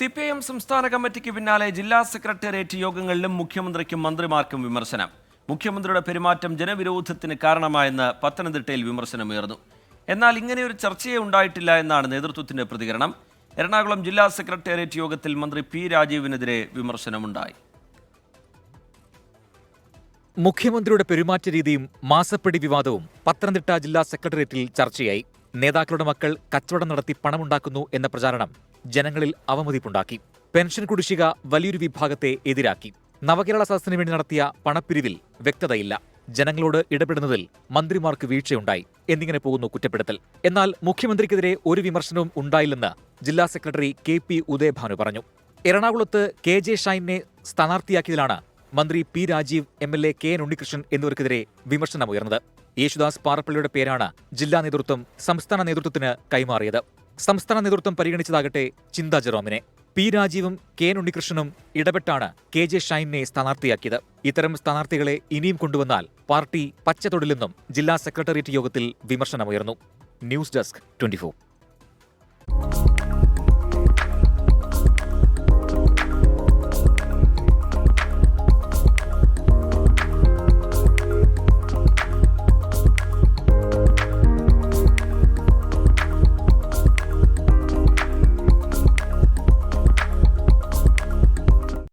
CPIM സംസ്ഥാന കമ്മിറ്റിക്ക് പിന്നാലെ ജില്ലാ സെക്രട്ടേറിയറ്റ് യോഗങ്ങളിലും മുഖ്യമന്ത്രിക്കും മന്ത്രിമാർക്കും വിമർശനം. മുഖ്യമന്ത്രിയുടെ പെരുമാറ്റം ജനവിരോധത്തിന് കാരണമായെന്ന് പത്തനംതിട്ടയിൽ വിമർശനമുയർന്നു. എന്നാൽ ഇങ്ങനെയൊരു ചർച്ചയെ ഉണ്ടായിട്ടില്ല എന്നാണ് നേതൃത്വത്തിന്റെ പ്രതികരണം. എറണാകുളം ജില്ലാ സെക്രട്ടേറിയറ്റ് യോഗത്തിൽ മന്ത്രി പി രാജീവിനെതിരെ വിമർശനമുണ്ടായി. മുഖ്യമന്ത്രിയുടെ പെരുമാറ്റ രീതിയും മാസപ്പടി വിവാദവും പത്തനംതിട്ട ജില്ലാ സെക്രട്ടേറിയറ്റിൽ ചർച്ചയായി. നേതാക്കളുടെ മക്കൾ കച്ചവടം നടത്തി പണമുണ്ടാക്കുന്നു എന്ന പ്രചാരണം ജനങ്ങളിൽ അവമതിപ്പുണ്ടാക്കി. പെൻഷൻ കുടിശ്ശിക വലിയൊരു വിഭാഗത്തെ എതിരാക്കി. നവകേരള സദസ്സിന് വേണ്ടി നടത്തിയ പണപ്പിരിവിൽ വ്യക്തതയില്ല. ജനങ്ങളോട് ഇടപെടുന്നതിൽ മന്ത്രിമാർക്ക് വീഴ്ചയുണ്ടായി എന്നിങ്ങനെ പോകുന്നു കുറ്റപ്പെടുത്തൽ. എന്നാൽ മുഖ്യമന്ത്രിക്കെതിരെ ഒരു വിമർശനവും ഉണ്ടായില്ലെന്ന് ജില്ലാ സെക്രട്ടറി KP ഉദയഭാനു പറഞ്ഞു. എറണാകുളത്ത് KJ ഷൈനെ സ്ഥാനാർത്ഥിയാക്കിയതിലാണ് മന്ത്രി P Rajeev, MLA KN Unnikrishnan എന്നിവർക്കെതിരെ വിമർശനമുയർന്നത്. യേശുദാസ് പാറപ്പള്ളിയുടെ പേരാണ് ജില്ലാ നേതൃത്വം സംസ്ഥാന നേതൃത്വത്തിന് കൈമാറിയത്. സംസ്ഥാന നേതൃത്വം പരിഗണിച്ചതാകട്ടെ ചിന്താ ജെറോമിനെ. പി രാജീവും KN ഉണ്ണികൃഷ്ണനും ഇടപെട്ടാണ് KJ ഷൈനെ സ്ഥാനാർത്ഥിയാക്കിയത്. ഇത്തരം സ്ഥാനാർത്ഥികളെ ഇനിയും കൊണ്ടുവന്നാൽ പാർട്ടി പച്ചതൊടില്ലെന്നും ജില്ലാ സെക്രട്ടേറിയറ്റ് യോഗത്തിൽ വിമർശനമുയർന്നു. News desk 24.